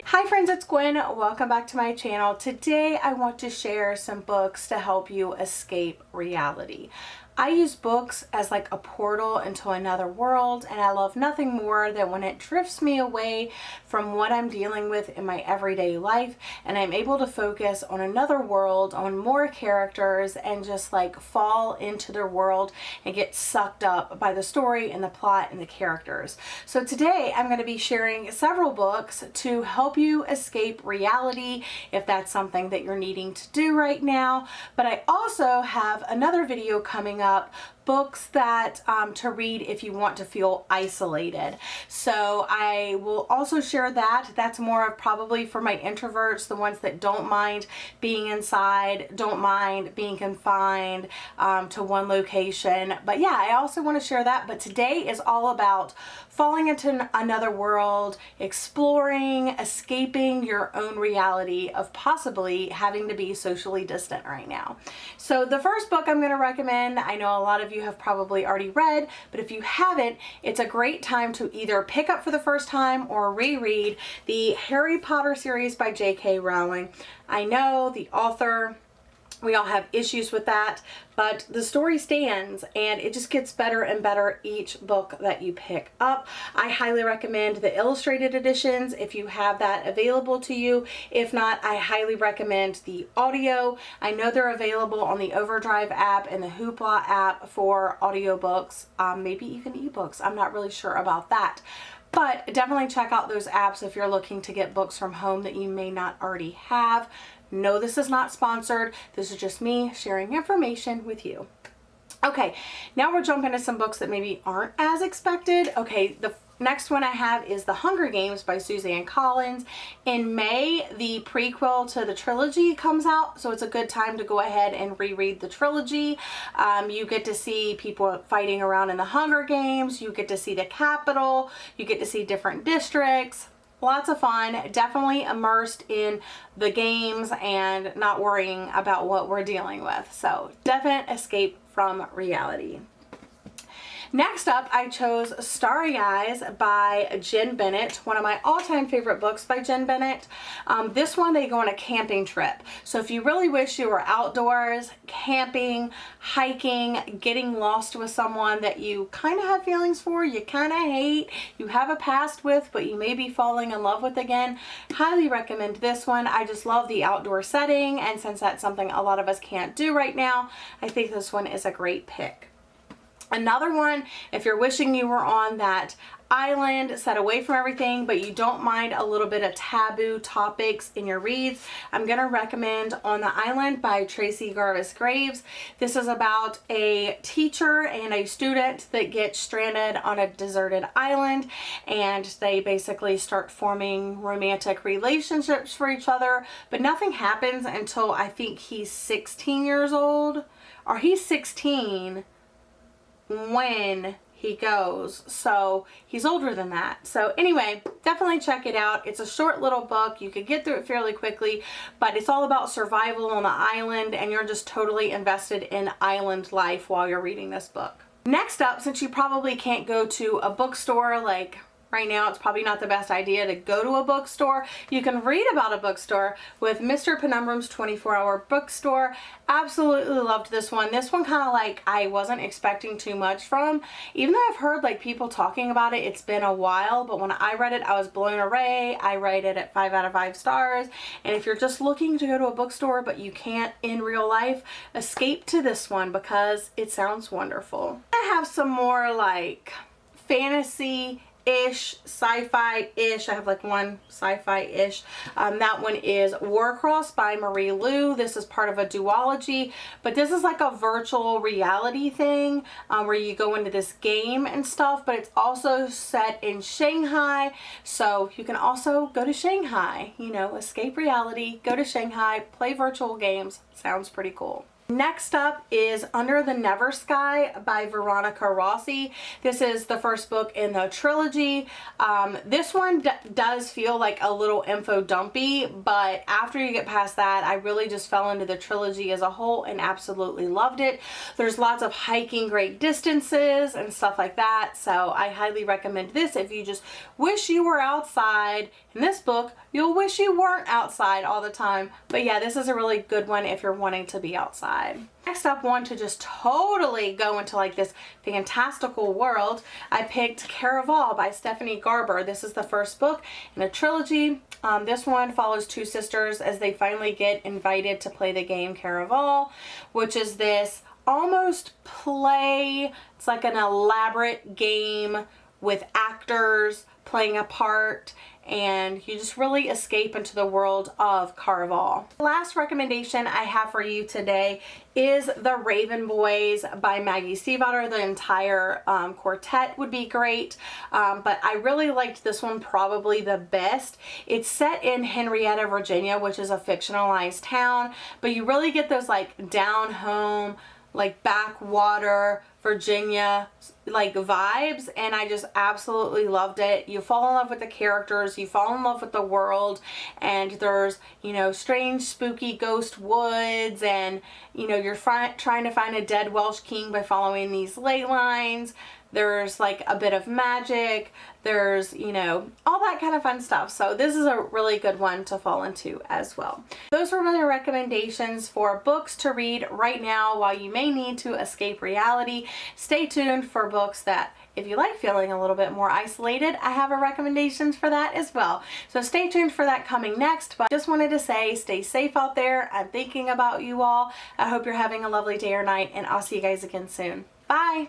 Hi friends, it's Gwen. Welcome back to my channel. Today I want to share some books to help you escape reality. I use books as like a portal into another world, and I love nothing more than when it drifts me away from what I'm dealing with in my everyday life and I'm able to focus on another world, on more characters, and just like fall into their world and get sucked up by the story and the plot and the characters. So today I'm going to be sharing several books to help you escape reality if that's something that you're needing to do right now. But I also have another video coming up, books that to read if you want to feel isolated. So I will also share that. That's more of probably for my introverts, the ones that don't mind being inside, don't mind being confined to one location. But yeah, I also want to share that. But today is all about falling into another world, exploring, escaping your own reality of possibly having to be socially distant right now. So the first book I'm going to recommend, I know a lot of you have probably already read, but if you haven't, it's a great time to either pick up for the first time or reread the Harry Potter series by J.K. Rowling. I know the author, we all have issues with that, but the story stands and it just gets better and better each book that you pick up. I highly recommend the illustrated editions if you have that available to you. If not, I highly recommend the audio. I know they're available on the Overdrive app and the Hoopla app for audiobooks, maybe even ebooks. I'm not really sure about that. But definitely check out those apps if you're looking to get books from home that you may not already have. No, this is not sponsored. This is just me sharing information with you. Okay, now we're jumping into some books that maybe aren't as expected. Okay, the next one I have is The Hunger Games by Suzanne Collins. In May, the prequel to the trilogy comes out, so it's a good time to go ahead and reread the trilogy. You get to see people fighting around in the Hunger Games. You get to see the Capitol. You get to see different districts. Lots of fun, definitely immersed in the games and not worrying about what we're dealing with. So definite escape from reality. Next up, I chose Starry Eyes by Jen Bennett, one of my all-time favorite books by Jen Bennett. This one, they go on a camping trip. So if you really wish you were outdoors, camping, hiking, getting lost with someone that you kind of have feelings for, you kind of hate, you have a past with, but you may be falling in love with again, highly recommend this one. I just love the outdoor setting, and since that's something a lot of us can't do right now, I think this one is a great pick. Another one, if you're wishing you were on that island, set away from everything, but you don't mind a little bit of taboo topics in your reads, I'm going to recommend On the Island by Tracy Garvis Graves. This is about a teacher and a student that get stranded on a deserted island, and they basically start forming romantic relationships for each other, but nothing happens until I think he's 16 years old, or he's 16 when he goes, so he's older than that. So anyway, definitely check it out. It's a short little book. You could get through it fairly quickly, but it's all about survival on the island, and you're just totally invested in island life while you're reading this book. Next up, since you probably can't go to a bookstore, like right now, it's probably not the best idea to go to a bookstore. You can read about a bookstore with Mr. Penumbra's 24-hour bookstore. Absolutely loved this one. This one kind of like I wasn't expecting too much from. Even though I've heard like people talking about it, it's been a while, but when I read it, I was blown away. I rate it at 5 out of 5 stars. And if you're just looking to go to a bookstore but you can't in real life, escape to this one because it sounds wonderful. I have some more like fantasy ish, sci-fi-ish. I have like one sci-fi-ish. That one is Warcross by Marie Lu. This is part of a duology, but this is like a virtual reality thing where you go into this game and stuff, but it's also set in Shanghai, so you can also go to Shanghai, you know, escape reality, go to Shanghai, play virtual games. Sounds pretty cool. Next up is Under the Never Sky by Veronica Rossi. This is the first book in the trilogy. This one does feel like a little info dumpy, but after you get past that, I really just fell into the trilogy as a whole and absolutely loved it. There's lots of hiking great distances and stuff like that, so I highly recommend this if you just wish you were outside In this book, you'll wish you weren't outside all the time. But yeah, this is a really good one if you're wanting to be outside. Next up, one to just totally go into like this fantastical world, I picked Caraval by Stephanie Garber. This is the first book in a trilogy. This one follows two sisters as they finally get invited to play the game Caraval, which is this almost play. It's like an elaborate game with actors playing a part, and you just really escape into the world of Caraval. The last recommendation I have for you today is The Raven Boys by Maggie Stiefvater. The entire quartet would be great, but I really liked this one probably the best. It's set in Henrietta, Virginia, which is a fictionalized town, but you really get those like down home, like backwater Virginia like vibes, and I just absolutely loved it. You fall in love with the characters, you fall in love with the world, and there's, you know, strange spooky ghost woods, and you know, you're trying to find a dead Welsh king by following these ley lines. There's like a bit of magic, there's, you know, all that kind of fun stuff. So this is a really good one to fall into as well. Those were my recommendations for books to read right now while you may need to escape reality. Stay tuned for books that, if you like feeling a little bit more isolated, I have a recommendations for that as well. So stay tuned for that coming next, but just wanted to say stay safe out there. I'm thinking about you all. I hope you're having a lovely day or night, and I'll see you guys again soon. Bye!